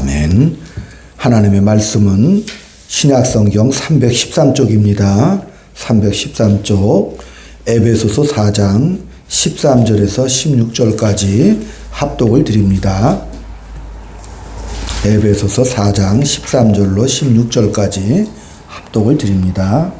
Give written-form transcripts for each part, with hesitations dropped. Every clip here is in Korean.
아멘. 하나님의 말씀은 신약성경 313쪽입니다. 313쪽 에베소서 4장 13절에서 16절까지 합독을 드립니다. 에베소서 4장 13절로 16절까지 합독을 드립니다.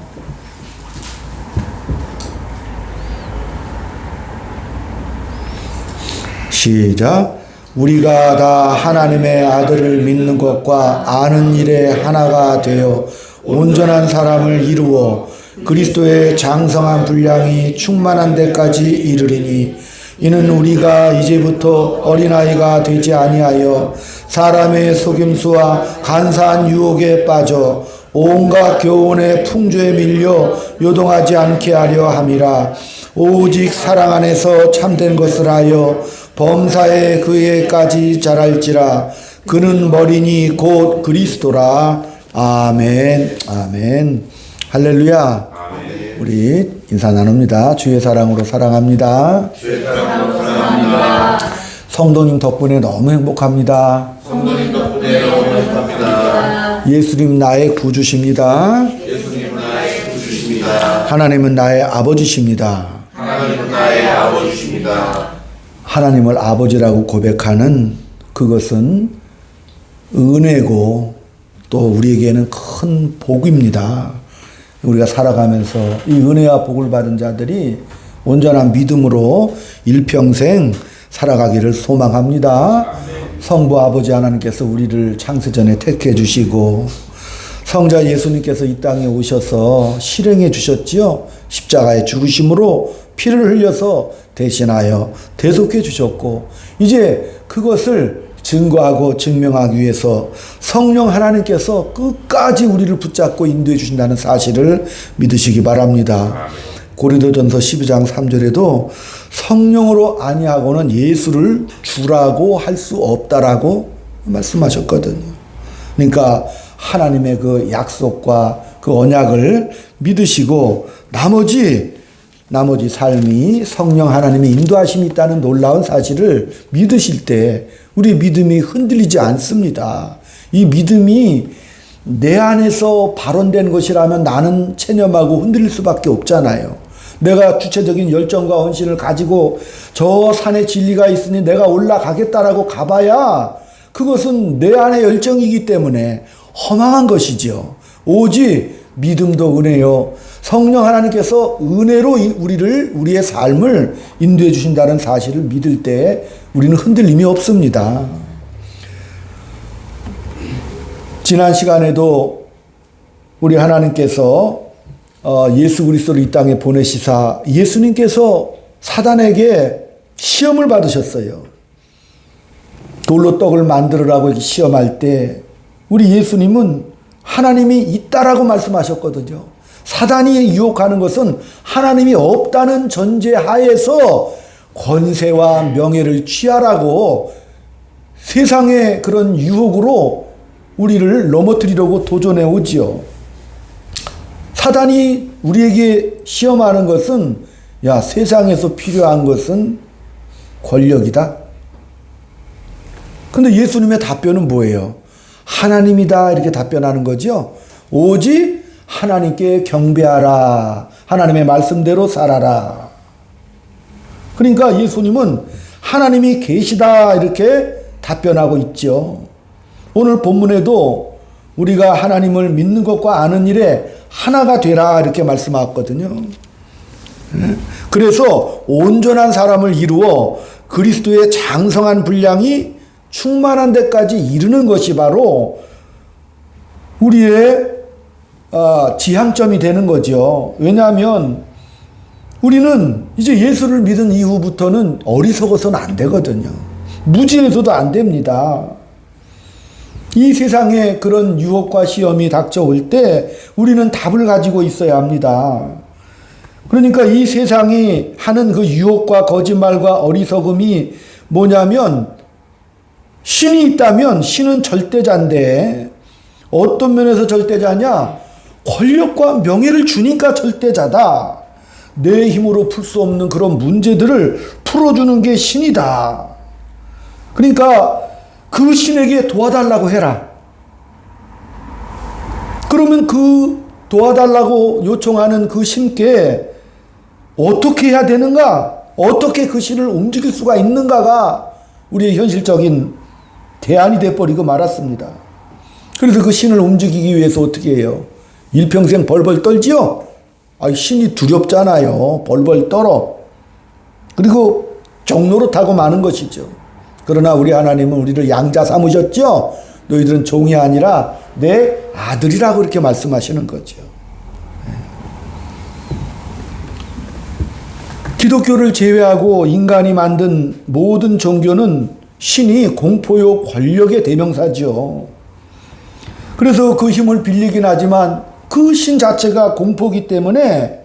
시작. 우리가 다 하나님의 아들을 믿는 것과 아는 일에 하나가 되어 온전한 사람을 이루어 그리스도의 장성한 분량이 충만한 데까지 이르리니 이는 우리가 이제부터 어린아이가 되지 아니하여 사람의 속임수와 간사한 유혹에 빠져 온갖 교훈의 풍조에 밀려 요동하지 않게 하려 함이라. 오직 사랑 안에서 참된 것을 하여 범사에 그에까지 자랄지라. 그는 머리니 곧 그리스도라. 아멘. 아멘. 할렐루야. 아멘. 우리 인사 나눕니다. 주의 사랑으로 사랑합니다. 주의 사랑으로 사랑합니다. 성도님 덕분에 너무 행복합니다. 성도님 덕분에 너무 행복합니다. 예수님 나의 구주십니다. 예수님 나의 구주십니다. 하나님은 나의 아버지십니다. 하나님은 나의 아버지십니다. 하나님을 아버지라고 고백하는 그것은 은혜고 또 우리에게는 큰 복입니다. 우리가 살아가면서 이 은혜와 복을 받은 자들이 온전한 믿음으로 일평생 살아가기를 소망합니다. 성부 아버지 하나님께서 우리를 창세전에 택해 주시고 성자 예수님께서 이 땅에 오셔서 실행해 주셨지요. 십자가의 죽으심으로 피를 흘려서 대신하여 대속해 주셨고 이제 그것을 증거하고 증명하기 위해서 성령 하나님께서 끝까지 우리를 붙잡고 인도해 주신다는 사실을 믿으시기 바랍니다. 고린도전서 12장 3절에도 성령으로 아니하고는 예수를 주라고 할 수 없다라고 말씀하셨거든요. 그러니까 하나님의 그 약속과 그 언약을 믿으시고 나머지 삶이 성령 하나님의 인도하심이 있다는 놀라운 사실을 믿으실 때 우리 믿음이 흔들리지 않습니다. 이 믿음이 내 안에서 발원된 것이라면 나는 체념하고 흔들릴 수밖에 없잖아요. 내가 주체적인 열정과 헌신을 가지고 저 산에 진리가 있으니 내가 올라가겠다라고 가봐야 그것은 내 안의 열정이기 때문에 허망한 것이죠. 오직 믿음도 은혜요. 성령 하나님께서 은혜로 우리의 삶을 인도해 주신다는 사실을 믿을 때 우리는 흔들림이 없습니다. 지난 시간에도 우리 하나님께서 예수 그리스도를 이 땅에 보내시사 예수님께서 사단에게 시험을 받으셨어요. 돌로 떡을 만들으라고 시험할 때 우리 예수님은 하나님이 있다라고 말씀하셨거든요. 사단이 유혹하는 것은 하나님이 없다는 전제하에서 권세와 명예를 취하라고 세상의 그런 유혹으로 우리를 넘어뜨리려고 도전해 오지요. 사단이 우리에게 시험하는 것은 야, 세상에서 필요한 것은 권력이다. 근데 예수님의 답변은 뭐예요? 하나님이다 이렇게 답변하는 거죠. 오직 하나님께 경배하라. 하나님의 말씀대로 살아라. 그러니까 예수님은 하나님이 계시다 이렇게 답변하고 있죠. 오늘 본문에도 우리가 하나님을 믿는 것과 아는 일에 하나가 되라 이렇게 말씀하셨거든요. 그래서 온전한 사람을 이루어 그리스도의 장성한 분량이 충만한 데까지 이르는 것이 바로 우리의 지향점이 되는 거죠. 왜냐하면 우리는 이제 예수를 믿은 이후부터는 어리석어서는 안 되거든요. 무지해서도 안 됩니다. 이 세상에 그런 유혹과 시험이 닥쳐올 때 우리는 답을 가지고 있어야 합니다. 그러니까 이 세상이 하는 그 유혹과 거짓말과 어리석음이 뭐냐면 신이 있다면 신은 절대자인데 어떤 면에서 절대자냐? 권력과 명예를 주니까 절대자다. 내 힘으로 풀 수 없는 그런 문제들을 풀어주는 게 신이다. 그러니까 그 신에게 도와달라고 해라. 그러면 그 도와달라고 요청하는 그 신께 어떻게 해야 되는가? 어떻게 그 신을 움직일 수가 있는가가 우리의 현실적인 대안이 돼버리고 말았습니다. 그래서 그 신을 움직이기 위해서 어떻게 해요? 일평생 벌벌 떨지요? 신이 두렵잖아요. 벌벌 떨어. 그리고 종로로 타고 마는 것이죠. 그러나 우리 하나님은 우리를 양자 삼으셨죠? 너희들은 종이 아니라 내 아들이라고 이렇게 말씀하시는 거죠. 기독교를 제외하고 인간이 만든 모든 종교는 신이 공포요 권력의 대명사죠. 그래서 그 힘을 빌리긴 하지만 그 신 자체가 공포기 때문에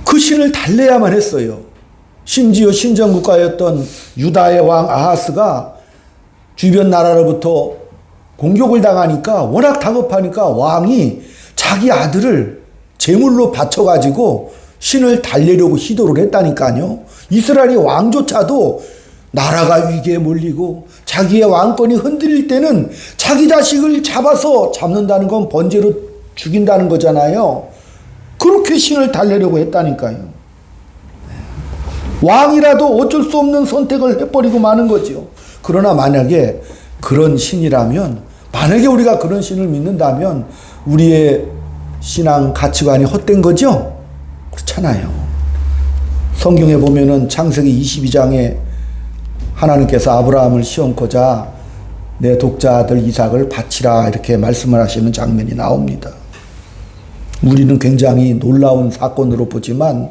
그 신을 달래야만 했어요. 심지어 신정국가였던 유다의 왕 아하스가 주변 나라로부터 공격을 당하니까 워낙 다급하니까 왕이 자기 아들을 제물로 바쳐가지고 신을 달래려고 시도를 했다니까요. 이스라엘의 왕조차도 나라가 위기에 몰리고 자기의 왕권이 흔들릴 때는 자기 자식을 잡아서 잡는다는 건 번제로 죽인다는 거잖아요. 그렇게 신을 달래려고 했다니까요. 왕이라도 어쩔 수 없는 선택을 해버리고 마는 거죠. 그러나 만약에 그런 신이라면, 만약에 우리가 그런 신을 믿는다면 우리의 신앙 가치관이 헛된 거죠? 그렇잖아요. 성경에 보면은 창세기 22장에 하나님께서 아브라함을 시험코자 내 독자 아들 이삭을 바치라 이렇게 말씀을 하시는 장면이 나옵니다. 우리는 굉장히 놀라운 사건으로 보지만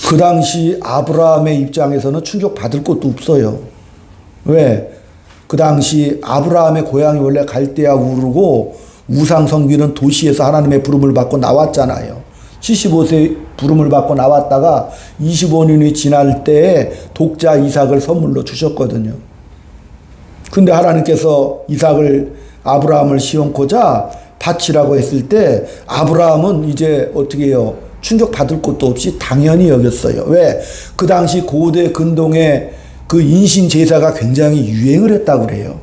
그 당시 아브라함의 입장에서는 충격받을 것도 없어요. 왜? 그 당시 아브라함의 고향이 원래 갈대아 우르고 우상 섬기는 도시에서 하나님의 부름을 받고 나왔잖아요. 75세 부름을 받고 나왔다가 25년이 지날 때에 독자 이삭을 선물로 주셨거든요. 근데 하나님께서 이삭을 아브라함을 시험코자 바치라고 했을 때 아브라함은 이제 어떻게 해요? 충격받을 것도 없이 당연히 여겼어요. 왜? 그 당시 고대 근동의 그 인신 제사가 굉장히 유행을 했다고 그래요.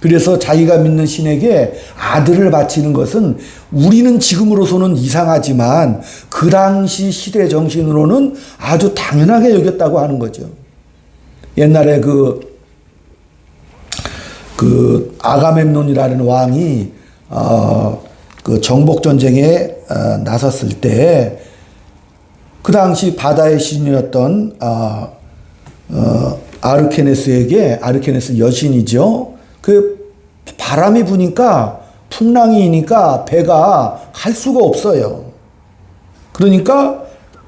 그래서 자기가 믿는 신에게 아들을 바치는 것은 우리는 지금으로서는 이상하지만 그 당시 시대 정신으로는 아주 당연하게 여겼다고 하는 거죠. 옛날에 그 아가멤논이라는 왕이 그 정복 전쟁에 나섰을 때 그 당시 바다의 신이었던 아르케네스 여신이죠. 그 바람이 부니까 풍랑이니까 배가 갈 수가 없어요. 그러니까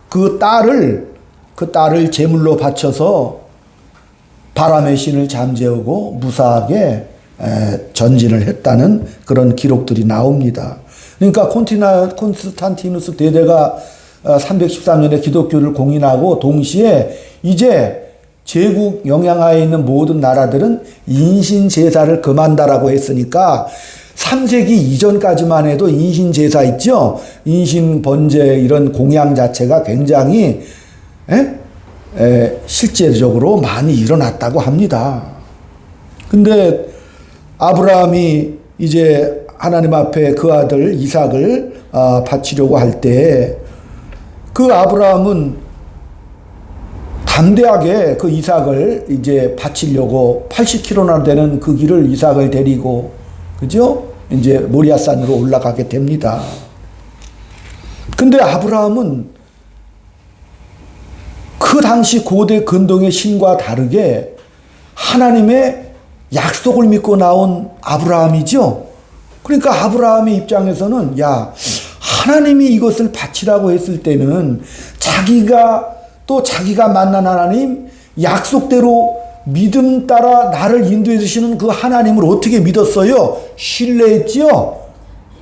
그 딸을 제물로 바쳐서 바람의 신을 잠재우고 무사하게 전진을 했다는 그런 기록들이 나옵니다. 그러니까 콘스탄티누스 대대가 313년에 기독교를 공인하고 동시에 이제 제국 영향하에 있는 모든 나라들은 인신 제사를 금한다라고 했으니까 3세기 이전까지만 해도 인신 제사 있죠. 인신 번제 이런 공양 자체가 굉장히 실제적으로 많이 일어났다고 합니다. 근데 아브라함이 이제 하나님 앞에 그 아들 이삭을 바치려고 할 때 그 아브라함은 담대하게 그 이삭을 이제 바치려고 80km나 되는 그 길을 이삭을 데리고, 그죠? 이제 모리아산으로 올라가게 됩니다. 근데 아브라함은 그 당시 고대 근동의 신과 다르게 하나님의 약속을 믿고 나온 아브라함이죠. 그러니까 아브라함의 입장에서는 하나님이 이것을 바치라고 했을 때는 자기가 만난 하나님 약속대로 믿음 따라 나를 인도해 주시는 그 하나님을 어떻게 믿었어요? 신뢰했지요?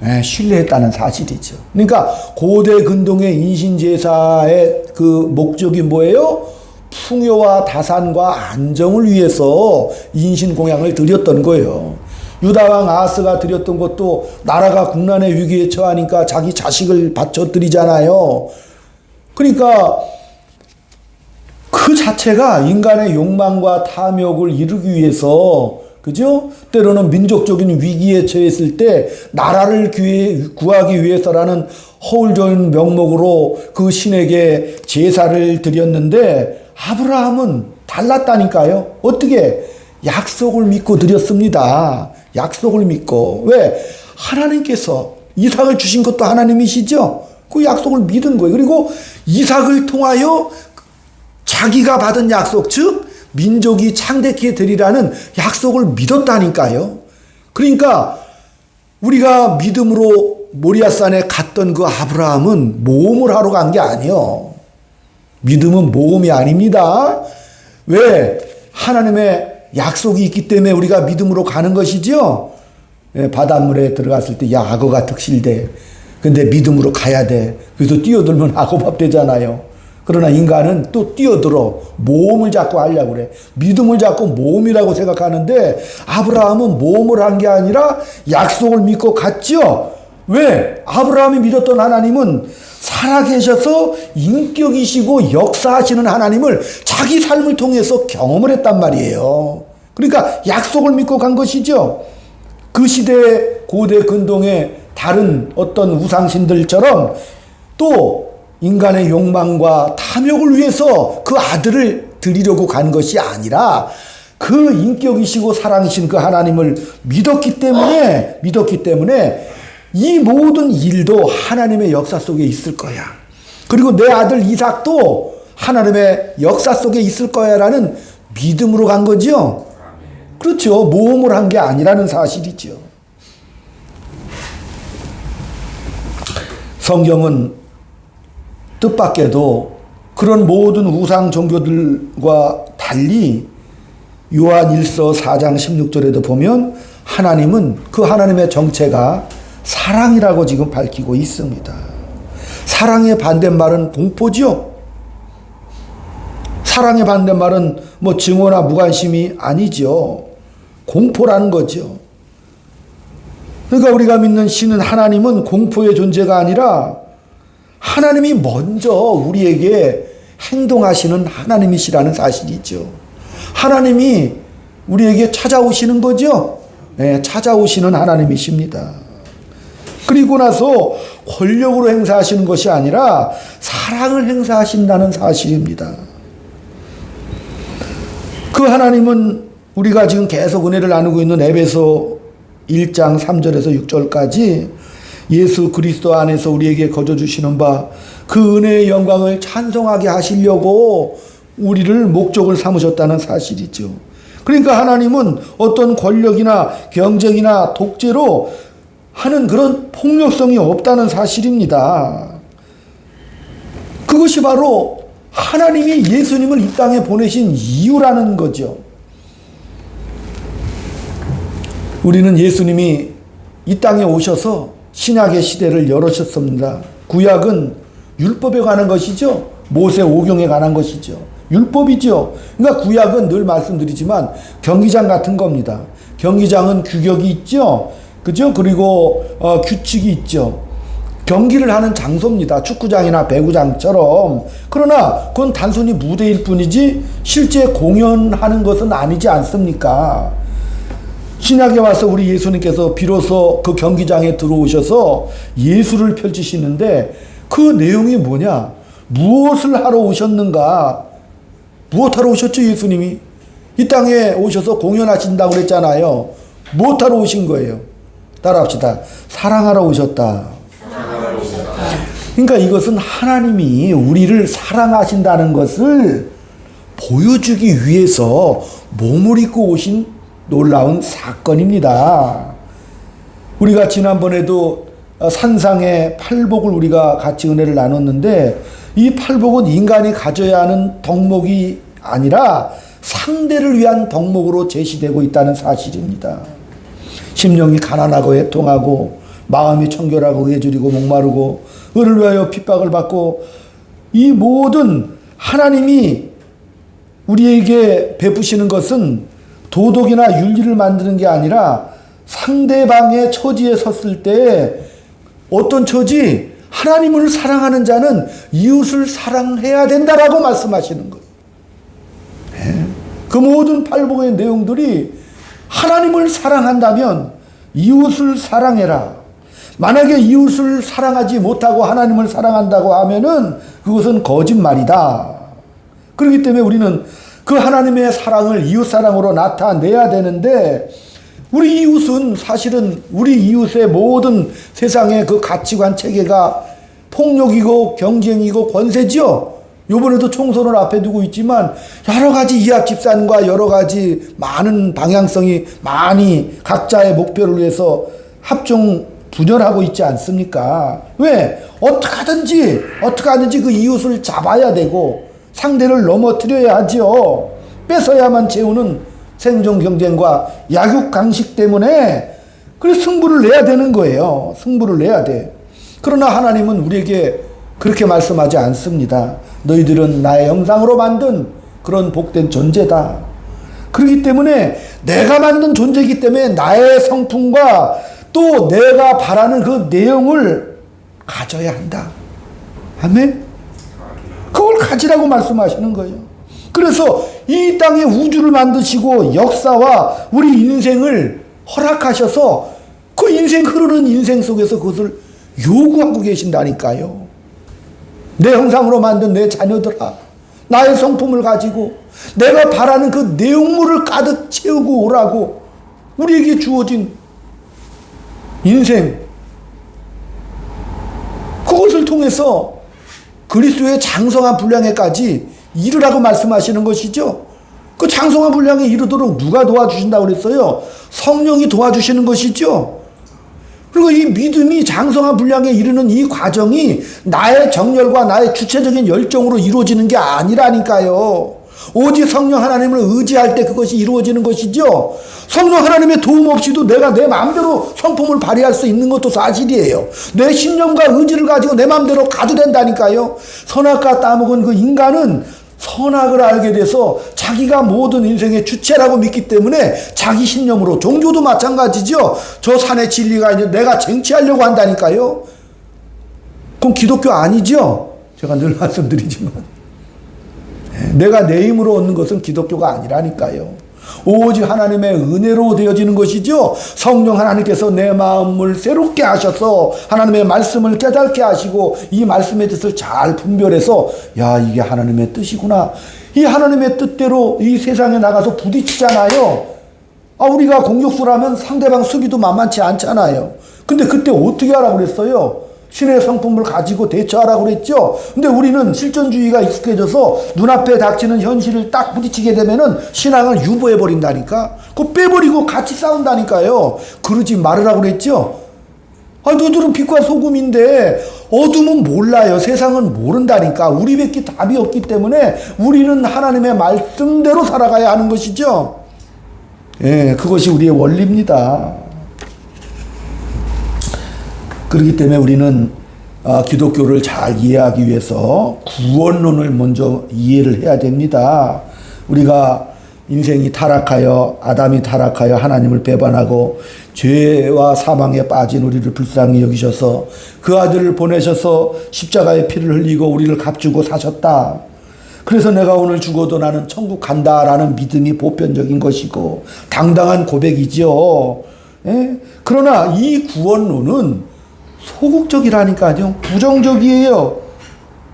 네, 신뢰했다는 사실이죠. 그러니까 고대 근동의 인신제사의 그 목적이 뭐예요? 풍요와 다산과 안정을 위해서 인신공양을 드렸던 거예요. 유다왕 아하스가 드렸던 것도 나라가 국난의 위기에 처하니까 자기 자식을 바쳐 드리잖아요. 그러니까 그 그 자체가 인간의 욕망과 탐욕을 이루기 위해서, 그죠? 때로는 민족적인 위기에 처했을 때 나라를 구하기 위해서라는 허울적인 명목으로 그 신에게 제사를 드렸는데 아브라함은 달랐다니까요. 어떻게? 약속을 믿고 드렸습니다. 약속을 믿고. 왜? 하나님께서 이삭을 주신 것도 하나님이시죠. 그 약속을 믿은 거예요. 그리고 이삭을 통하여 자기가 받은 약속, 즉 민족이 창대케 되리라는 약속을 믿었다니까요. 그러니까 우리가 믿음으로 모리아산에 갔던 그 아브라함은 모험을 하러 간 게 아니에요. 믿음은 모험이 아닙니다. 왜? 하나님의 약속이 있기 때문에 우리가 믿음으로 가는 것이죠. 바닷물에 들어갔을 때 야, 악어가 득실돼. 근데 믿음으로 가야 돼. 그래서 뛰어들면 악어밥 되잖아요. 그러나 인간은 또 뛰어들어 모험을 자꾸 하려고 그래. 믿음을 자꾸 모험이라고 생각하는데 아브라함은 모험을 한 게 아니라 약속을 믿고 갔죠. 왜? 아브라함이 믿었던 하나님은 살아계셔서 인격이시고 역사하시는 하나님을 자기 삶을 통해서 경험을 했단 말이에요. 그러니까 약속을 믿고 간 것이죠. 그 시대의 고대 근동의 다른 어떤 우상신들처럼 또 인간의 욕망과 탐욕을 위해서 그 아들을 드리려고 간 것이 아니라 그 인격이시고 사랑이신 그 하나님을 믿었기 때문에 이 모든 일도 하나님의 역사 속에 있을 거야. 그리고 내 아들 이삭도 하나님의 역사 속에 있을 거야라는 믿음으로 간 거죠. 그렇죠. 모험을 한 게 아니라는 사실이죠. 성경은 뜻밖에도 그런 모든 우상 종교들과 달리 요한 1서 4장 16절에도 보면 하나님은 그 하나님의 정체가 사랑이라고 지금 밝히고 있습니다. 사랑의 반대말은 공포죠. 사랑의 반대말은 뭐 증오나 무관심이 아니죠. 공포라는 거죠. 그러니까 우리가 믿는 신은 하나님은 공포의 존재가 아니라 하나님이 먼저 우리에게 행동하시는 하나님이시라는 사실이죠. 하나님이 우리에게 찾아오시는 거죠. 네, 찾아오시는 하나님이십니다. 그리고 나서 권력으로 행사하시는 것이 아니라 사랑을 행사하신다는 사실입니다. 그 하나님은 우리가 지금 계속 은혜를 나누고 있는 에베소 1장 3절에서 6절까지 예수 그리스도 안에서 우리에게 거저주시는 바 그 은혜의 영광을 찬송하게 하시려고 우리를 목적을 삼으셨다는 사실이죠. 그러니까 하나님은 어떤 권력이나 경쟁이나 독재로 하는 그런 폭력성이 없다는 사실입니다. 그것이 바로 하나님이 예수님을 이 땅에 보내신 이유라는 거죠. 우리는 예수님이 이 땅에 오셔서 신약의 시대를 열으셨습니다. 구약은 율법에 관한 것이죠. 모세 오경에 관한 것이죠. 율법이죠. 그러니까 구약은 늘 말씀드리지만 경기장 같은 겁니다. 경기장은 규격이 있죠. 그죠? 그리고 규칙이 있죠. 경기를 하는 장소입니다. 축구장이나 배구장처럼. 그러나 그건 단순히 무대일 뿐이지 실제 공연하는 것은 아니지 않습니까? 신약에 와서 우리 예수님께서 비로소 그 경기장에 들어오셔서 예술을 펼치시는데 그 내용이 뭐냐? 무엇을 하러 오셨는가? 무엇하러 오셨죠, 예수님이? 이 땅에 오셔서 공연하신다고 그랬잖아요. 무엇하러 오신 거예요? 따라합시다. 사랑하러 오셨다. 그러니까 이것은 하나님이 우리를 사랑하신다는 것을 보여주기 위해서 몸을 입고 오신 놀라운 사건입니다. 우리가 지난번에도 산상의 팔복을 우리가 같이 은혜를 나눴는데 이 팔복은 인간이 가져야 하는 덕목이 아니라 상대를 위한 덕목으로 제시되고 있다는 사실입니다. 심령이 가난하고 애통하고 마음이 청결하고 예절이고 목마르고 을을 위하여 핍박을 받고 이 모든 하나님이 우리에게 베푸시는 것은 도덕이나 윤리를 만드는 게 아니라 상대방의 처지에 섰을 때 어떤 처지? 하나님을 사랑하는 자는 이웃을 사랑해야 된다라고 말씀하시는 거예요. 그 모든 팔복의 내용들이 하나님을 사랑한다면 이웃을 사랑해라. 만약에 이웃을 사랑하지 못하고 하나님을 사랑한다고 하면은 그것은 거짓말이다. 그렇기 때문에 우리는 그 하나님의 사랑을 이웃 사랑으로 나타내야 되는데, 우리 이웃은 사실은 우리 이웃의 모든 세상의 그 가치관 체계가 폭력이고 경쟁이고 권세지요. 요번에도 총선을 앞에 두고 있지만 여러 가지 이합 집산과 여러 가지 많은 방향성이 많이 각자의 목표를 위해서 합종 분열하고 있지 않습니까? 왜? 어떻게 하든지 그 이웃을 잡아야 되고 상대를 넘어뜨려야 하죠. 뺏어야만 채우는 생존 경쟁과 약육 강식 때문에 그래서 승부를 내야 되는 거예요. 승부를 내야 돼. 그러나 하나님은 우리에게 그렇게 말씀하지 않습니다. 너희들은 나의 형상으로 만든 그런 복된 존재다. 그렇기 때문에 내가 만든 존재이기 때문에 나의 성품과 또 내가 바라는 그 내용을 가져야 한다. 아멘? 그걸 가지라고 말씀하시는 거예요. 그래서 이 땅에 우주를 만드시고 역사와 우리 인생을 허락하셔서 그 인생 흐르는 인생 속에서 그것을 요구하고 계신다니까요. 내 형상으로 만든 내 자녀들아, 나의 성품을 가지고 내가 바라는 그 내용물을 가득 채우고 오라고 우리에게 주어진 인생, 그것을 통해서 그리스도의 장성한 분량에까지 이르라고 말씀하시는 것이죠. 그 장성한 분량에 이르도록 누가 도와주신다고 그랬어요? 성령이 도와주시는 것이죠. 그리고 이 믿음이 장성한 분량에 이르는 이 과정이 나의 정열과 나의 주체적인 열정으로 이루어지는 게 아니라니까요. 오직 성령 하나님을 의지할 때 그것이 이루어지는 것이죠. 성령 하나님의 도움 없이도 내가 내 마음대로 성품을 발휘할 수 있는 것도 사실이에요. 내 신념과 의지를 가지고 내 마음대로 가도 된다니까요. 선악과 따먹은 그 인간은 선악을 알게 돼서 자기가 모든 인생의 주체라고 믿기 때문에 자기 신념으로, 종교도 마찬가지죠. 저 산의 진리가 이제 내가 쟁취하려고 한다니까요. 그건 기독교 아니죠. 제가 늘 말씀드리지만 내가 내 힘으로 얻는 것은 기독교가 아니라니까요. 오직 하나님의 은혜로 되어지는 것이죠. 성령 하나님께서 내 마음을 새롭게 하셔서 하나님의 말씀을 깨닫게 하시고 이 말씀의 뜻을 잘 분별해서, 야, 이게 하나님의 뜻이구나. 이 하나님의 뜻대로 이 세상에 나가서 부딪히잖아요. 우리가 공격수라면 상대방 수비도 만만치 않잖아요. 근데 그때 어떻게 하라고 그랬어요? 신의 성품을 가지고 대처하라고 그랬죠. 근데 우리는 실존주의가 익숙해져서 눈앞에 닥치는 현실을 딱 부딪히게 되면은 신앙을 유보해 버린다니까. 그거 빼버리고 같이 싸운다니까요. 그러지 말으라고 그랬죠. 너희들은 빛과 소금인데 어둠은 몰라요. 세상은 모른다니까. 우리밖에 답이 없기 때문에 우리는 하나님의 말씀대로 살아가야 하는 것이죠. 예, 그것이 우리의 원리입니다. 그렇기 때문에 우리는 기독교를 잘 이해하기 위해서 구원론을 먼저 이해를 해야 됩니다. 우리가 인생이 타락하여, 아담이 타락하여 하나님을 배반하고 죄와 사망에 빠진 우리를 불쌍히 여기셔서 그 아들을 보내셔서 십자가의 피를 흘리고 우리를 값주고 사셨다. 그래서 내가 오늘 죽어도 나는 천국 간다라는 믿음이 보편적인 것이고 당당한 고백이지요. 예? 그러나 이 구원론은 소극적이라니까요. 부정적이에요.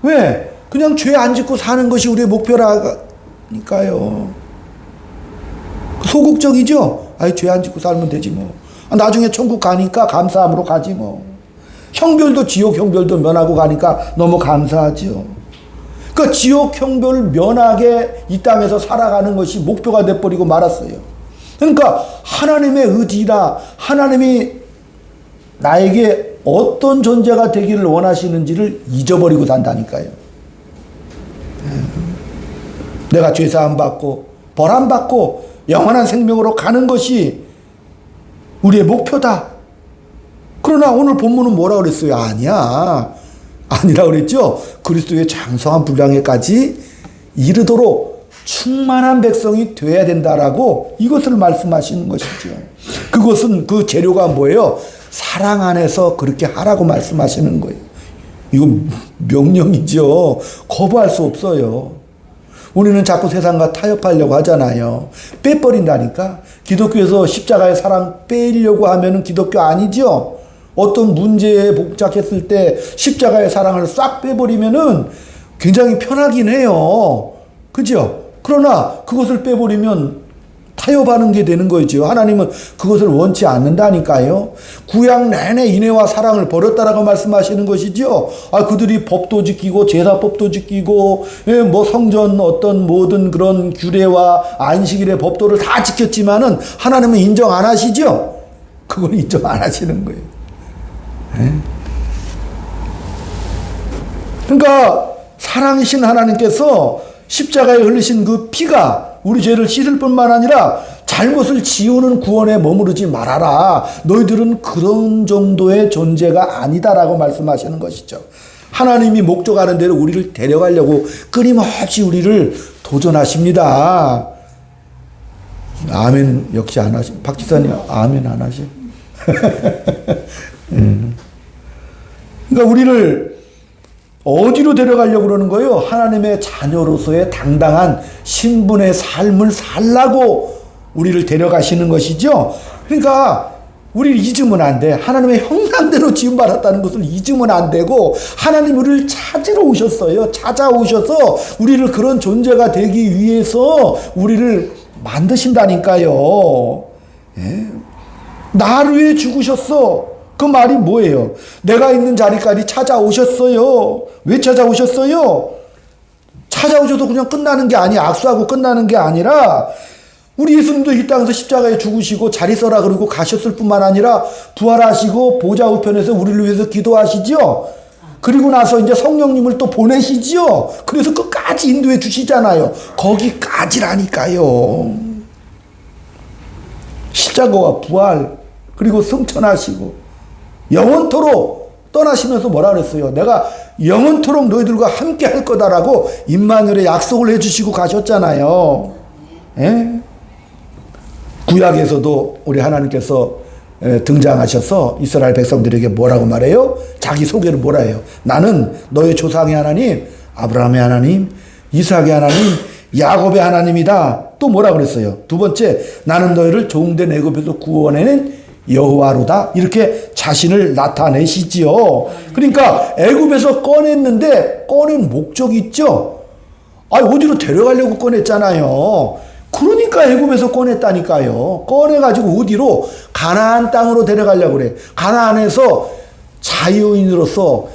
왜? 그냥 죄 안 짓고 사는 것이 우리의 목표라니까요. 소극적이죠. 죄 안 짓고 살면 되지 뭐. 나중에 천국 가니까 감사함으로 가지 뭐. 형별도 지옥 형별도 면하고 가니까 너무 감사하지요. 그 지옥 형별 면하게 이 땅에서 살아가는 것이 목표가 돼버리고 말았어요. 그러니까 하나님의 의지나 하나님이 나에게 어떤 존재가 되기를 원하시는지를 잊어버리고 산다니까요. 내가 죄사함 받고 벌함 받고 영원한 생명으로 가는 것이 우리의 목표다. 그러나 오늘 본문은 뭐라고 그랬어요? 아니라 그랬죠. 그리스도의 장성한 분량에까지 이르도록 충만한 백성이 되어야 된다라고 이것을 말씀하시는 것이죠. 그것은 그 재료가 뭐예요? 사랑 안에서 그렇게 하라고 말씀하시는 거예요. 이거 명령이죠. 거부할 수 없어요. 우리는 자꾸 세상과 타협하려고 하잖아요. 빼버린다니까. 기독교에서 십자가의 사랑 빼려고 하면은 기독교 아니죠. 어떤 문제에 복잡했을 때 십자가의 사랑을 싹 빼버리면은 굉장히 편하긴 해요. 그죠? 그러나 그것을 빼버리면 타협하는 게 되는 거죠. 하나님은 그것을 원치 않는다니까요. 구약 내내 인애와 사랑을 버렸다라고 말씀하시는 것이죠. 그들이 법도 지키고 제사법도 지키고 뭐 성전 어떤 모든 그런 규례와 안식일의 법도를 다 지켰지만은 하나님은 인정 안 하시죠. 그걸 인정 안 하시는 거예요. 그러니까 사랑이신 하나님께서 십자가에 흘리신 그 피가 우리 죄를 씻을 뿐만 아니라 잘못을 지우는 구원에 머무르지 말아라. 너희들은 그런 정도의 존재가 아니다라고 말씀하시는 것이죠. 하나님이 목적하는 대로 우리를 데려가려고 끊임없이 우리를 도전하십니다. 아멘 역시 안 하시. 박 지사님 아멘 안 하시. 그러니까 우리를 어디로 데려가려고 그러는 거예요? 하나님의 자녀로서의 당당한 신분의 삶을 살라고 우리를 데려가시는 것이죠. 그러니까 우리를 잊으면 안 돼. 하나님의 형상대로 지음받았다는 것을 잊으면 안 되고 하나님 우리를 찾으러 오셨어요. 찾아오셔서 우리를 그런 존재가 되기 위해서 우리를 만드신다니까요. 예? 나를 위해 죽으셨어. 그 말이 뭐예요? 내가 있는 자리까지 찾아오셨어요. 왜 찾아오셨어요? 찾아오셔도 그냥 끝나는 게 아니야. 악수하고 끝나는 게 아니라 우리 예수님도 이 땅에서 십자가에 죽으시고 자리 서라 그러고 가셨을 뿐만 아니라 부활하시고 보좌 우편에서 우리를 위해서 기도하시죠. 그리고 나서 이제 성령님을 또 보내시죠. 그래서 끝까지 인도해 주시잖아요. 거기까지라니까요. 십자가와 부활 그리고 승천하시고 영원토록 떠나시면서 뭐라 그랬어요? 내가 영원토록 너희들과 함께 할 거다라고 임마누엘의 약속을 해주시고 가셨잖아요. 예? 구약에서도 우리 하나님께서 등장하셔서 이스라엘 백성들에게 뭐라고 말해요? 자기 소개를 뭐라 해요? 나는 너의 조상의 하나님, 아브라함의 하나님, 이삭의 하나님, 야곱의 하나님이다. 또 뭐라 그랬어요? 두 번째, 나는 너희를 종된 애굽에서 구원해낸 여호와로다. 이렇게 자신을 나타내시지요. 그러니까 애굽에서 꺼냈는데 꺼낸 목적이 있죠. 어디로 데려가려고 꺼냈잖아요. 그러니까 애굽에서 꺼냈다니까요. 꺼내가지고 어디로? 가나안 땅으로 데려가려고 그래. 가나안에서 자유인으로서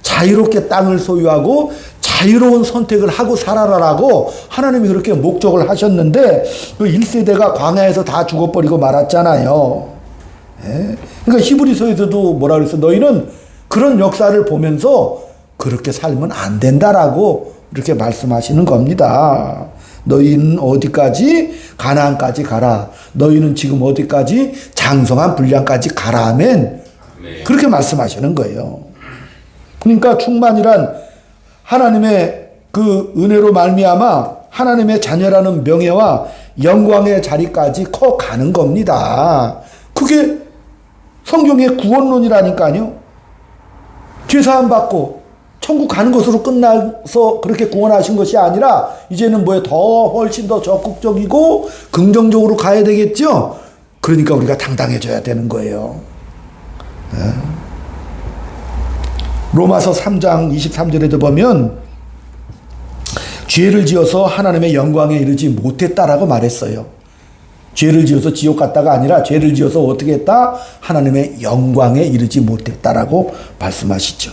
자유롭게 땅을 소유하고 자유로운 선택을 하고 살아라라고 하나님이 그렇게 목적을 하셨는데 그 1세대가 광야에서 다 죽어버리고 말았잖아요. 예? 그러니까 히브리서에서도 뭐라 그랬어? 너희는 그런 역사를 보면서 그렇게 살면 안 된다라고 이렇게 말씀하시는 겁니다. 너희는 어디까지? 가나안까지 가라. 너희는 지금 어디까지? 장성한 분량까지 가라 하면 그렇게 말씀하시는 거예요. 그러니까 충만이란 하나님의 그 은혜로 말미암아 하나님의 자녀라는 명예와 영광의 자리까지 커가는 겁니다. 그게 성경의 구원론이라니까요. 죄사함 받고 천국 가는 것으로 끝나서 그렇게 구원하신 것이 아니라 이제는 뭐에 더 훨씬 더 적극적이고 긍정적으로 가야 되겠죠. 그러니까 우리가 당당해져야 되는 거예요. 로마서 3장 23절에도 보면 죄를 지어서 하나님의 영광에 이르지 못했다라고 말했어요. 죄를 지어서 지옥 갔다가 아니라 죄를 지어서 어떻게 했다? 하나님의 영광에 이르지 못했다라고 말씀하시죠.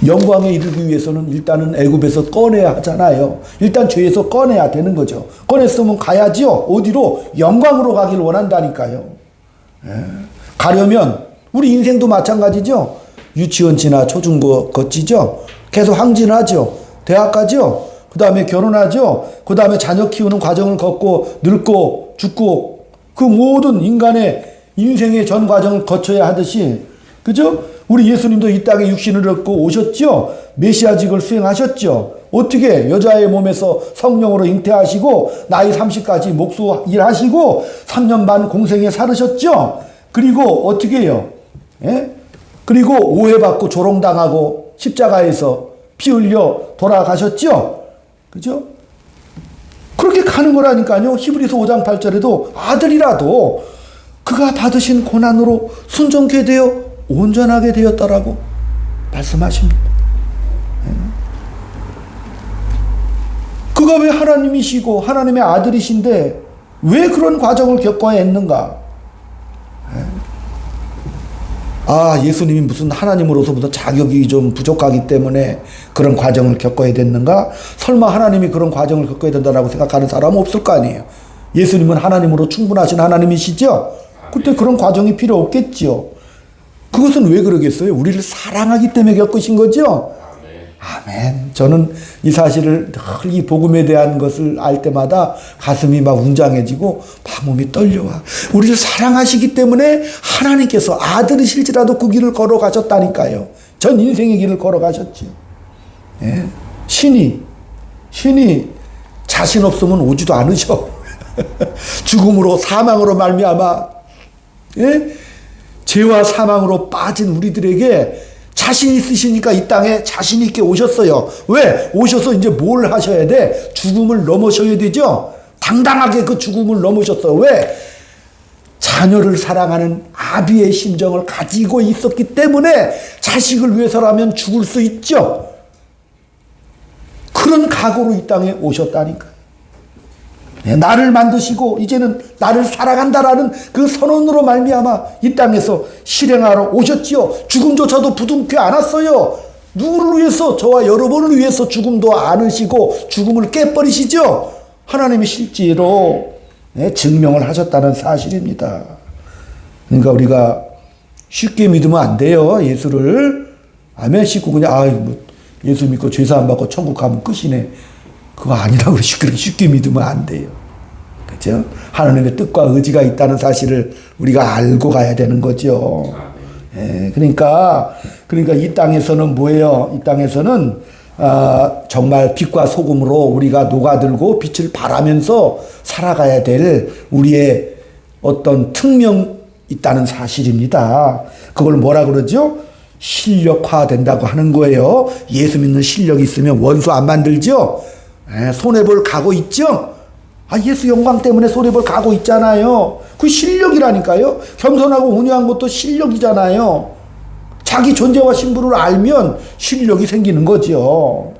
영광에 이르기 위해서는 일단은 애굽에서 꺼내야 하잖아요. 일단 죄에서 꺼내야 되는 거죠. 꺼냈으면 가야지요. 어디로? 영광으로 가길 원한다니까요. 가려면 우리 인생도 마찬가지죠. 유치원 지나 초중고 거치죠. 계속 항진하죠. 대학 가죠. 그 다음에 결혼하죠. 그 다음에 자녀 키우는 과정을 걷고 늙고 죽고 그 모든 인간의 인생의 전 과정을 거쳐야 하듯이 그죠? 우리 예수님도 이 땅에 육신을 얻고 오셨죠. 메시아직을 수행하셨죠. 어떻게? 여자의 몸에서 성령으로 잉태하시고 나이 30까지 목수 일하시고 3년 반 공생에 살으셨죠. 그리고 어떻게 해요? 예? 그리고 오해받고 조롱당하고 십자가에서 피 흘려 돌아가셨죠. 그죠? 그렇게 가는 거라니까요. 히브리서 5장 8절에도 아들이라도 그가 받으신 고난으로 순종케 되어 온전하게 되었다라고 말씀하십니다. 그가 왜 하나님이시고 하나님의 아들이신데 왜 그런 과정을 겪어야 했는가? 예수님이 무슨 하나님으로서부터 자격이 좀 부족하기 때문에 그런 과정을 겪어야 됐는가? 설마 하나님이 그런 과정을 겪어야 된다라고 생각하는 사람은 없을 거 아니에요. 예수님은 하나님으로 충분하신 하나님이시죠? 그때 그런 과정이 필요 없겠죠. 그것은 왜 그러겠어요? 우리를 사랑하기 때문에 겪으신 거죠? 아멘. 저는 이 사실을 늘 이 복음에 대한 것을 알 때마다 가슴이 막 웅장해지고 막 몸이 떨려와. 우리를 사랑하시기 때문에 하나님께서 아들이실지라도 그 길을 걸어가셨다니까요. 전 인생의 길을 걸어가셨죠. 예. 신이 자신 없으면 오지도 않으셔. 죽음으로 사망으로 말미암아 죄와 사망으로 빠진 우리들에게 자신 있으시니까 이 땅에 자신 있게 오셨어요. 왜? 오셔서 이제 뭘 하셔야 돼? 죽음을 넘으셔야 되죠? 당당하게 그 죽음을 넘으셨어요. 왜? 자녀를 사랑하는 아비의 심정을 가지고 있었기 때문에 자식을 위해서라면 죽을 수 있죠. 그런 각오로 이 땅에 오셨다니까. 나를 만드시고 이제는 나를 사랑한다라는 그 선언으로 말미암아 이 땅에서 실행하러 오셨지요. 죽음조차도 부둥켜 안았어요. 누구를 위해서? 저와 여러분을 위해서 죽음도 안으시고 죽음을 깨버리시죠. 하나님이 실제로 증명을 하셨다는 사실입니다. 그러니까 우리가 쉽게 믿으면 안 돼요. 예수를. 아멘. 쉽고 그냥 예수 믿고 죄사함 받고 천국 가면 끝이네. 그거 아니라고 쉽게 믿으면 안 돼요. 그죠? 하나님의 뜻과 의지가 있다는 사실을 우리가 알고 가야 되는 거죠. 그러니까 이 땅에서는 뭐예요? 이 땅에서는 정말 빛과 소금으로 우리가 녹아들고 빛을 발하면서 살아가야 될 우리의 어떤 특명이 있다는 사실입니다. 그걸 뭐라 그러죠? 실력화된다고 하는 거예요. 예수 믿는 실력이 있으면 원수 안 만들죠? 손해볼 각오 있죠? 예수 영광 때문에 손해볼 각오 있잖아요. 그 실력이라니까요. 겸손하고 온유한 것도 실력이잖아요. 자기 존재와 신분을 알면 실력이 생기는 거죠.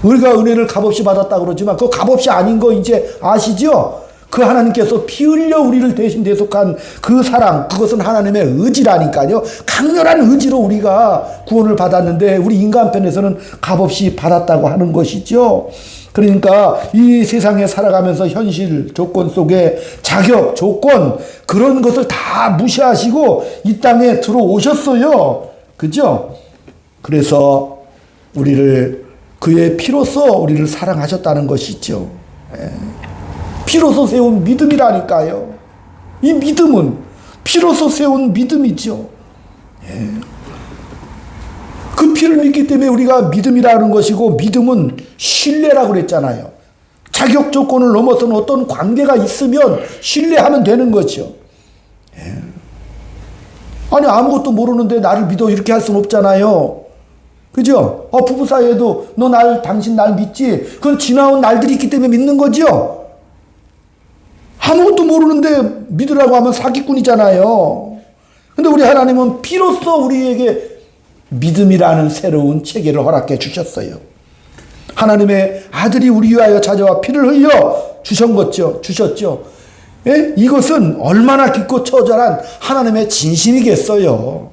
우리가 은혜를 값없이 받았다 그러지만 그 값없이 아닌 거 이제 아시죠? 그 하나님께서 피 흘려 우리를 대신 대속한 그 사랑, 그것은 하나님의 의지라니까요. 강렬한 의지로 우리가 구원을 받았는데 우리 인간편에서는 값없이 받았다고 하는 것이죠. 그러니까 이 세상에 살아가면서 현실 조건 속에 자격, 조건 그런 것을 다 무시하시고 이 땅에 들어오셨어요. 그죠? 그래서 우리를 그의 피로써 우리를 사랑하셨다는 것이죠. 피로서 세운 믿음이라니까요. 이 믿음은 피로서 세운 믿음이죠. 그 피를 믿기 때문에 우리가 믿음이라는 것이고, 믿음은 신뢰라고 그랬잖아요. 자격 조건을 넘어서는 어떤 관계가 있으면 신뢰하면 되는 거죠. 아니 아무것도 모르는데 나를 믿어 이렇게 할 수는 없잖아요. 그죠? 부부 사이에도 당신 날 믿지? 그건 지나온 날들이 있기 때문에 믿는 거죠. 아무것도 모르는데 믿으라고 하면 사기꾼이잖아요. 근데 우리 하나님은 피로써 우리에게 믿음이라는 새로운 체계를 허락해 주셨어요. 하나님의 아들이 우리 위하여 찾아와 피를 흘려 주셨죠. 이것은 얼마나 깊고 처절한 하나님의 진심이겠어요.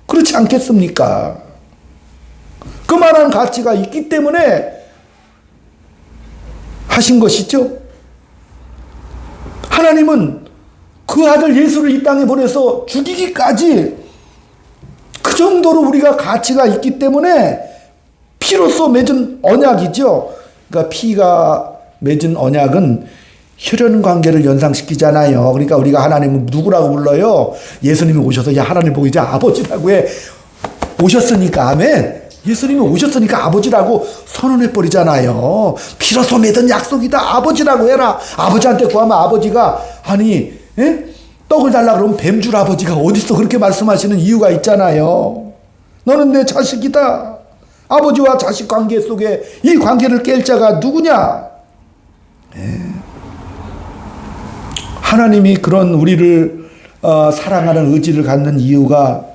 그렇지 않겠습니까? 그만한 가치가 있기 때문에 하신 것이죠. 하나님은 그 아들 예수를 이 땅에 보내서 죽이기까지 그 정도로 우리가 가치가 있기 때문에 피로써 맺은 언약이죠. 그러니까 피가 맺은 언약은 혈연 관계를 연상시키잖아요. 그러니까 우리가 하나님은 누구라고 불러요? 예수님이 오셔서 야 하나님 보고 이제 아버지라고 해. 오셨으니까 아멘. 예수님이 오셨으니까 아버지라고 선언해버리잖아요. 피로써 맺은 약속이다. 아버지라고 해라. 아버지한테 구하면 아버지가 떡을 달라 그러면 뱀줄 아버지가 어디서 그렇게 말씀하시는 이유가 있잖아요. 너는 내 자식이다. 아버지와 자식 관계 속에 이 관계를 깰 자가 누구냐? 하나님이 그런 우리를 사랑하는 의지를 갖는 이유가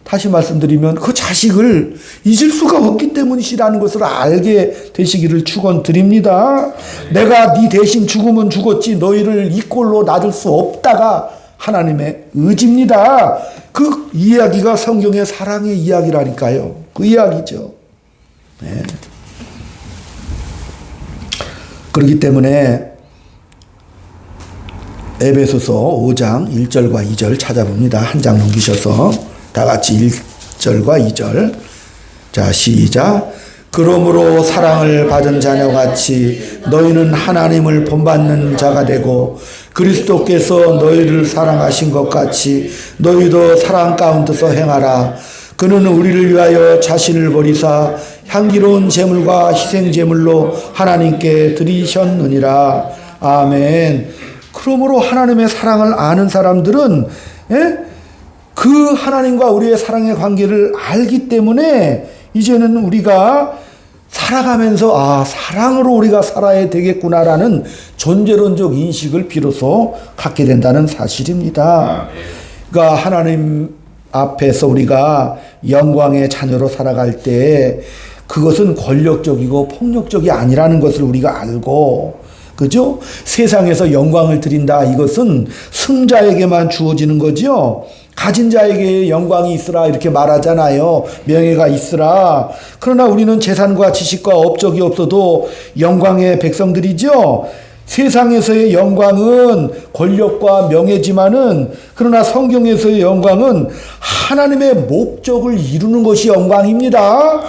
다시 말씀드리면 그 자식을 잊을 수가 없기 때문이시라는 것을 알게 되시기를 축원드립니다. 내가 네 대신 죽으면 죽었지 너희를 이 꼴로 놔둘 수 없다가 하나님의 의지입니다. 그 이야기가 성경의 사랑의 이야기라니까요. 그 이야기죠. 네. 그렇기 때문에 에베소서 5장 1절과 2절 찾아봅니다. 한 장 넘기셔서 다 같이 1절과 2절. 자, 시작. 그러므로 사랑을 받은 자녀같이 너희는 하나님을 본받는 자가 되고 그리스도께서 너희를 사랑하신 것 같이 너희도 사랑 가운데서 행하라. 그는 우리를 위하여 자신을 버리사 향기로운 제물과 희생 제물로 하나님께 드리셨느니라. 아멘. 그러므로 하나님의 사랑을 아는 사람들은 그 하나님과 우리의 사랑의 관계를 알기 때문에 이제는 우리가 살아가면서 사랑으로 우리가 살아야 되겠구나라는 존재론적 인식을 비로소 갖게 된다는 사실입니다. 그러니까 하나님 앞에서 우리가 영광의 자녀로 살아갈 때 그것은 권력적이고 폭력적이 아니라는 것을 우리가 알고, 그죠? 세상에서 영광을 드린다. 이것은 승자에게만 주어지는 거죠. 가진 자에게 영광이 있으라 이렇게 말하잖아요. 명예가 있으라. 그러나 우리는 재산과 지식과 업적이 없어도 영광의 백성들이죠. 세상에서의 영광은 권력과 명예지만은 그러나 성경에서의 영광은 하나님의 목적을 이루는 것이 영광입니다.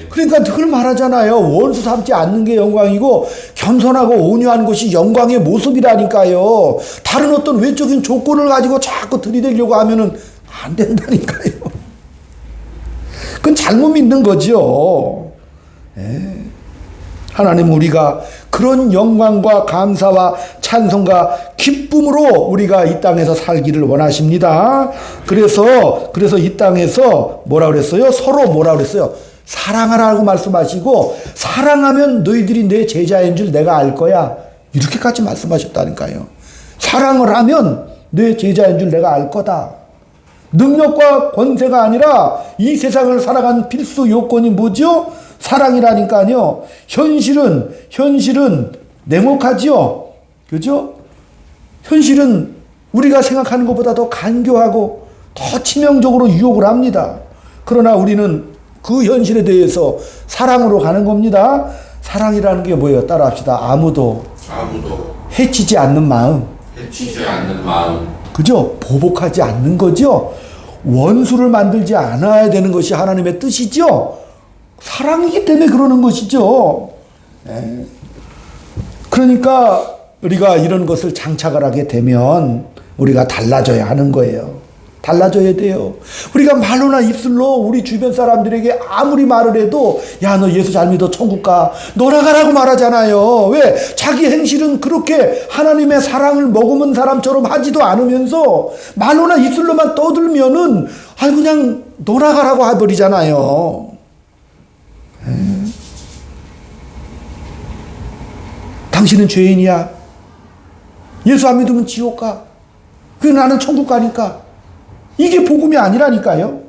그러니까 그걸 말하잖아요. 원수 삼지 않는 게 영광이고 겸손하고 온유한 것이 영광의 모습이라니까요. 다른 어떤 외적인 조건을 가지고 자꾸 들이대려고 하면은 안 된다니까요. 그건 잘못 믿는 거죠. 하나님 우리가 그런 영광과 감사와 찬송과 기쁨으로 우리가 이 땅에서 살기를 원하십니다. 그래서 이 땅에서 뭐라 그랬어요? 서로 뭐라 그랬어요? 사랑하라고 말씀하시고 사랑하면 너희들이 내 제자인 줄 내가 알 거야. 이렇게까지 말씀하셨다니까요. 사랑을 하면 내 제자인 줄 내가 알 거다. 능력과 권세가 아니라 이 세상을 살아가는 필수 요건이 뭐죠? 사랑이라니까요. 현실은 냉혹하지요. 그죠? 현실은 우리가 생각하는 것보다 더 간교하고 더 치명적으로 유혹을 합니다. 그러나 우리는 그 현실에 대해서 사랑으로 가는 겁니다. 사랑이라는 게 뭐예요? 따라합시다. 아무도 해치지 않는 마음. 그죠? 보복하지 않는 거죠? 원수를 만들지 않아야 되는 것이 하나님의 뜻이죠? 사랑이기 때문에 그러는 것이죠. 그러니까 우리가 이런 것을 장착을 하게 되면 우리가 달라져야 하는 거예요. 달라져야 돼요. 우리가 말로나 입술로 우리 주변 사람들에게 아무리 말을 해도 야, 너 예수 잘 믿어 천국 가. 너나 가라고 말하잖아요. 왜? 자기 행실은 그렇게 하나님의 사랑을 머금은 사람처럼 하지도 않으면서 말로나 입술로만 떠들면은 그냥 너나 가라고 해버리잖아요. 당신은 죄인이야. 예수 안 믿으면 지옥 가. 그래 나는 천국 가니까. 이게 복음이 아니라니까요.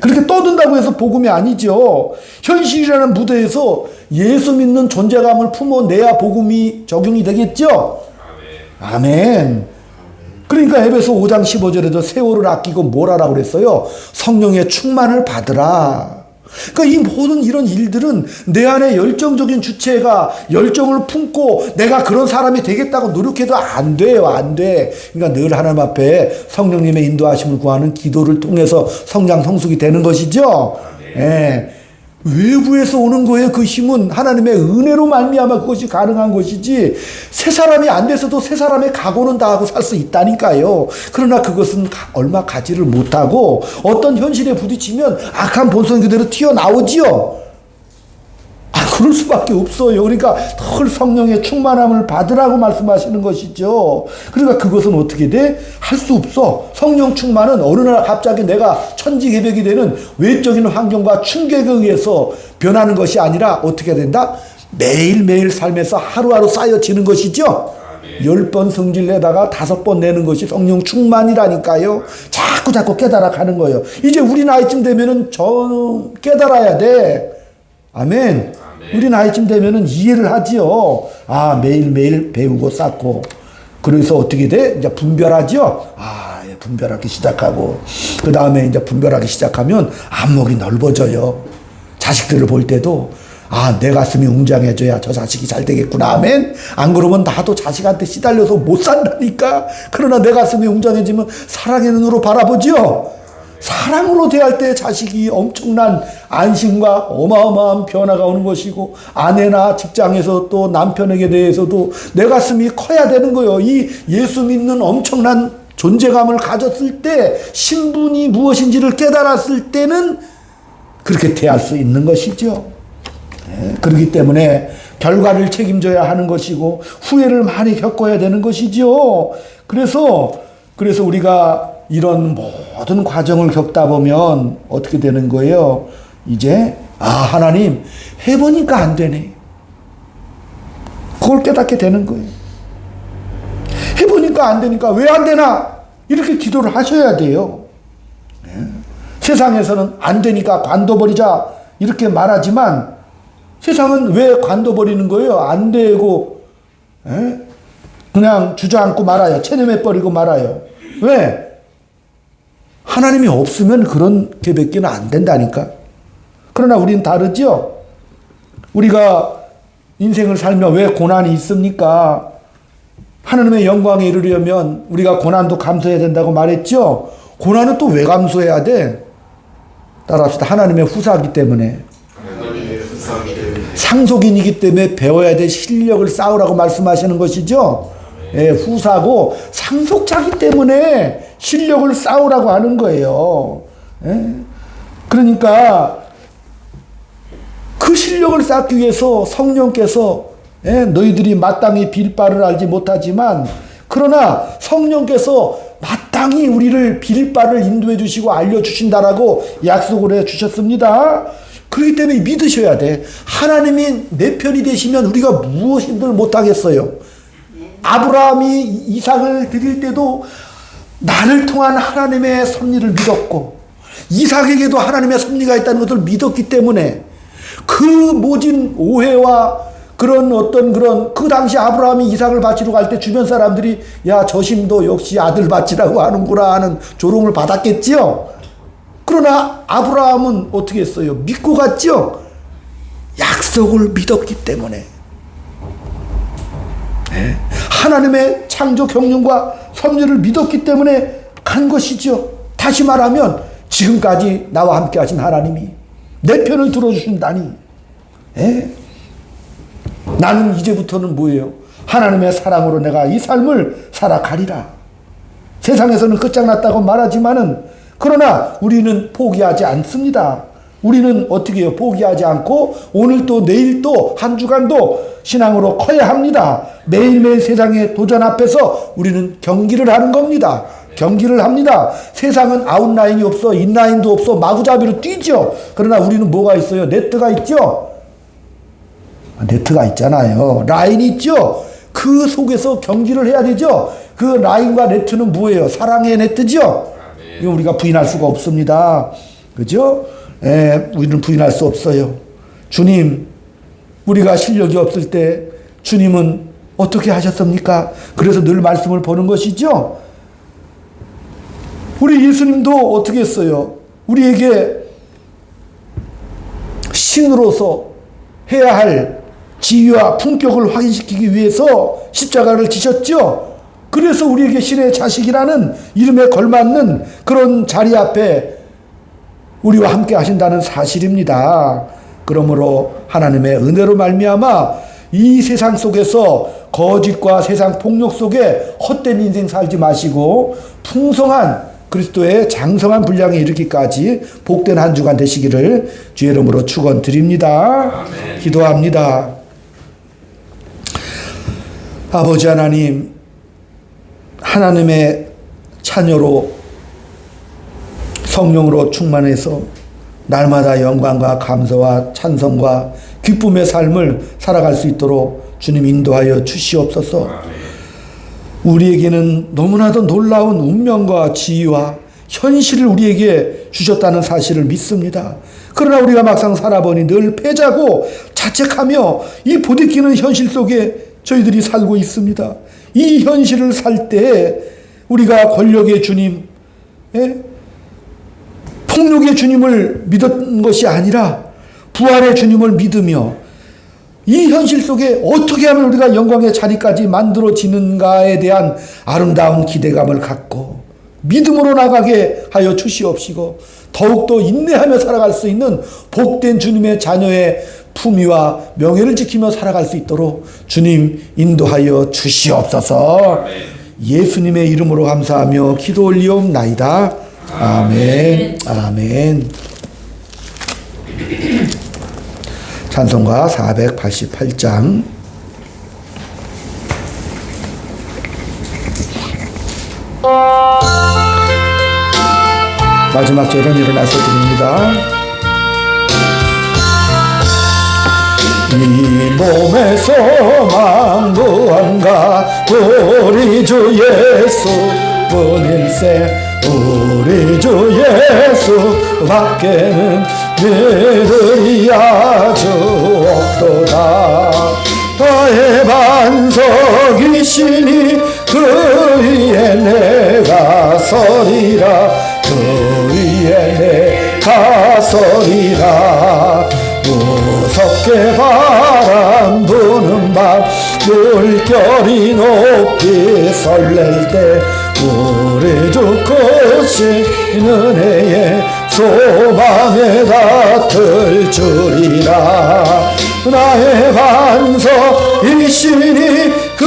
그렇게 떠든다고 해서 복음이 아니죠. 현실이라는 무대에서 예수 믿는 존재감을 품어내야 복음이 적용이 되겠죠. 아멘. 그러니까 에베소 5장 15절에도 세월을 아끼고 뭘 하라고 그랬어요? 성령의 충만을 받으라. 그러니까 이 모든 이런 일들은 내 안에 열정적인 주체가 열정을 품고 내가 그런 사람이 되겠다고 노력해도 안 돼요. 안 돼. 그러니까 늘 하나님 앞에 성령님의 인도하심을 구하는 기도를 통해서 성장 성숙이 되는 것이죠. 외부에서 오는 거예요. 그 힘은 하나님의 은혜로 말미암아 그것이 가능한 것이지 새 사람이 안 돼서도 새 사람의 각오는 다 하고 살 수 있다니까요. 그러나 그것은 얼마 가지를 못하고 어떤 현실에 부딪히면 악한 본성 그대로 튀어나오지요. 그럴 수밖에 없어요. 그러니까 늘 성령의 충만함을 받으라고 말씀하시는 것이죠. 그러니까 그것은 어떻게 돼? 할 수 없어. 성령 충만은 어느 날 갑자기 내가 천지개벽이 되는 외적인 환경과 충격에 의해서 변하는 것이 아니라 어떻게 된다? 매일매일 삶에서 하루하루 쌓여지는 것이죠. 10번 성질 내다가 5번 내는 것이 성령 충만이라니까요. 자꾸 깨달아 가는 거예요. 이제 우리 나이쯤 되면은 깨달아야 돼. 아멘. 우리 나이쯤 되면은 이해를 하지요. 아, 매일매일 배우고 쌓고. 그래서 어떻게 돼? 이제 분별하죠. 분별하기 시작하고. 그 다음에 이제 분별하기 시작하면 안목이 넓어져요. 자식들을 볼 때도 내 가슴이 웅장해져야 저 자식이 잘 되겠구나. 아멘. 안 그러면 나도 자식한테 시달려서 못 산다니까. 그러나 내 가슴이 웅장해지면 사랑의 눈으로 바라보죠. 사랑으로 대할 때 자식이 엄청난 안심과 어마어마한 변화가 오는 것이고, 아내나 직장에서 또 남편에게 대해서도 내 가슴이 커야 되는 거예요. 이 예수 믿는 엄청난 존재감을 가졌을 때, 신분이 무엇인지를 깨달았을 때는 그렇게 대할 수 있는 것이죠. 그렇기 때문에 결과를 책임져야 하는 것이고 후회를 많이 겪어야 되는 것이죠. 그래서 우리가 이런 모든 과정을 겪다 보면 어떻게 되는 거예요? 이제 하나님 해보니까 안 되네. 그걸 깨닫게 되는 거예요. 해보니까 안 되니까 왜 안 되나? 이렇게 기도를 하셔야 돼요. 세상에서는 안 되니까 관둬버리자 이렇게 말하지만 세상은 왜 관둬버리는 거예요? 안 되고 그냥 주저앉고 말아요. 체념해버리고 말아요. 왜? 하나님이 없으면 그런 계획기는 안 된다니까. 그러나 우리는 다르죠. 우리가 인생을 살며 왜 고난이 있습니까? 하나님의 영광에 이르려면 우리가 고난도 감수해야 된다고 말했죠. 고난은 또 왜 감수해야 돼? 따라합시다. 하나님의 후사이기 때문에. 상속인이기 때문에 배워야 될 실력을 쌓으라고 말씀하시는 것이죠. 후사고 상속자기 때문에 실력을 쌓으라고 하는 거예요. 그러니까 그 실력을 쌓기 위해서 성령께서 너희들이 마땅히 빌 바를 알지 못하지만 그러나 성령께서 마땅히 우리를 빌 바를 인도해 주시고 알려주신다라고 약속을 해 주셨습니다. 그렇기 때문에 믿으셔야 돼. 하나님이 내 편이 되시면 우리가 무엇인들 못하겠어요. 아브라함이 이삭을 드릴 때도 나를 통한 하나님의 섭리를 믿었고 이삭에게도 하나님의 섭리가 있다는 것을 믿었기 때문에 그 모진 오해와 그 당시 아브라함이 이삭을 바치러 갈 때 주변 사람들이 야, 저 심도 역시 아들 바치라고 하는구나 하는 조롱을 받았겠지요. 그러나 아브라함은 어떻게 했어요? 믿고 갔죠? 약속을 믿었기 때문에. 하나님의 창조 경륜과 섭리를 믿었기 때문에 간 것이죠. 다시 말하면 지금까지 나와 함께 하신 하나님이 내 편을 들어주신다니. 나는 이제부터는 뭐예요? 하나님의 사랑으로 내가 이 삶을 살아가리라. 세상에서는 끝장났다고 말하지만은 그러나 우리는 포기하지 않습니다. 우리는 어떻게 해요? 포기하지 않고 오늘도 내일도 한 주간도 신앙으로 커야 합니다. 매일매일 세상의 도전 앞에서 우리는 경기를 하는 겁니다. 경기를 합니다. 세상은 아웃라인이 없어, 인라인도 없어, 마구잡이로 뛰죠. 그러나 우리는 뭐가 있어요? 네트가 있죠. 네트가 있잖아요. 라인이 있죠. 그 속에서 경기를 해야 되죠. 그 라인과 네트는 뭐예요? 사랑의 네트죠. 이거 우리가 부인할 수가 없습니다. 그죠? 우리는 부인할 수 없어요. 주님, 우리가 실력이 없을 때 주님은 어떻게 하셨습니까? 그래서 늘 말씀을 보는 것이죠. 우리 예수님도 어떻게 했어요? 우리에게 신으로서 해야 할 지위와 품격을 확인시키기 위해서 십자가를 지셨죠. 그래서 우리에게 신의 자식이라는 이름에 걸맞는 그런 자리 앞에 우리와 함께 하신다는 사실입니다. 그러므로 하나님의 은혜로 말미암아 이 세상 속에서 거짓과 세상 폭력 속에 헛된 인생 살지 마시고 풍성한 그리스도의 장성한 분량에 이르기까지 복된 한 주간 되시기를 주의 이름으로 축원드립니다. 아멘. 기도합니다. 아버지 하나님, 하나님의 자녀로 성령으로 충만해서 날마다 영광과 감사와 찬송과 기쁨의 삶을 살아갈 수 있도록 주님 인도하여 주시옵소서. 우리에게는 너무나도 놀라운 운명과 지위와 현실을 우리에게 주셨다는 사실을 믿습니다. 그러나 우리가 막상 살아보니 늘 패자고 자책하며 이 부딪히는 현실 속에 저희들이 살고 있습니다. 이 현실을 살 때 우리가 권력의 주님, 폭력의 주님을 믿은 것이 아니라 부활의 주님을 믿으며 이 현실 속에 어떻게 하면 우리가 영광의 자리까지 만들어지는가에 대한 아름다운 기대감을 갖고 믿음으로 나가게 하여 주시옵시고 더욱더 인내하며 살아갈 수 있는 복된 주님의 자녀의 품위와 명예를 지키며 살아갈 수 있도록 주님 인도하여 주시옵소서. 예수님의 이름으로 감사하며 기도 올리옵나이다. 아멘. 아멘. 찬송가 488장. 마지막 절은 일어나서 드립니다. 이 몸의 소망 무언가 우리 주 예수 뿐일세. 우리 주 예수 밖에는 믿으리 아주 없도다. 나의 반석이시니 그 위에 내가 서리라. 그 위에 내가 서리라. 무섭게 바람 부는 밤 물결이 높이 설렐 때 우리 주 크신 은혜의 소망에 닿을 줄이라. 나의 반석이시니 그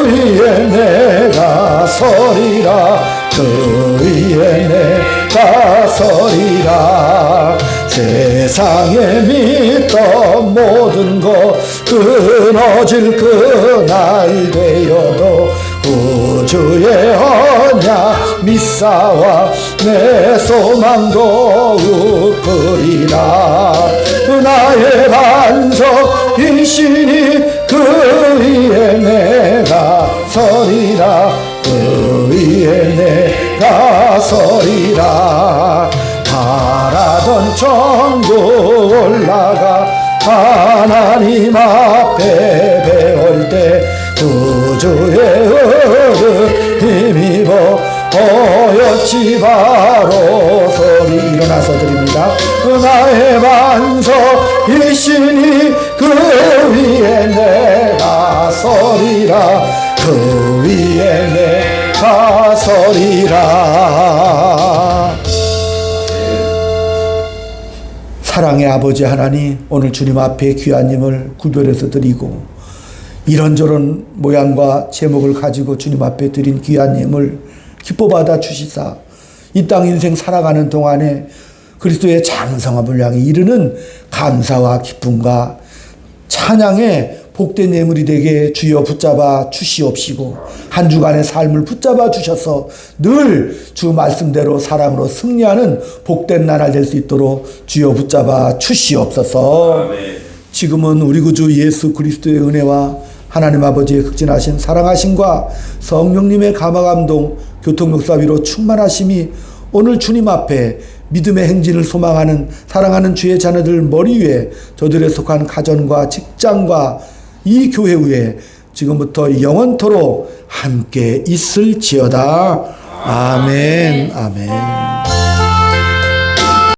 위에 내가 서리라. 그 위에 내가 서리라. 세상에 믿던 모든 것 끊어질 그날 되어도 구주의 언약 믿사와 내 소망 더욱 크리라. 나의 반석이시니 그 위에 내가 서리라. 그 위에 내가 서리라. 바라던 천국 올라가 하나님 앞에 배울 때 구주의 은혜 힘입어 어여치 바로 소리 일어나서 드립니다. 나의 반석이시니 그 위에 내가 서리라. 그 위에 내가 서리라. 사랑의 아버지 하나님, 오늘 주님 앞에 귀한 힘을 구별해서 드리고 이런저런 모양과 제목을 가지고 주님 앞에 드린 귀한 힘을 기뻐 받아 주시사 이 땅 인생 살아가는 동안에 그리스도의 장성함을 향해 이르는 감사와 기쁨과 찬양의 복된 예물이 되게 주여 붙잡아 주시옵시고 한 주간의 삶을 붙잡아 주셔서 늘 주 말씀대로 사랑으로 승리하는 복된 나날 될 수 있도록 주여 붙잡아 주시옵소서. 지금은 우리 구주 예수 그리스도의 은혜와 하나님 아버지의 극진하신 사랑하심과 성령님의 감화감동 교통역사 위로 충만하심이 오늘 주님 앞에 믿음의 행진을 소망하는 사랑하는 주의 자녀들 머리 위에 저들에 속한 가정과 직장과 이 교회 위에 지금부터 영원토록 함께 있을지어다. 아멘. 아멘.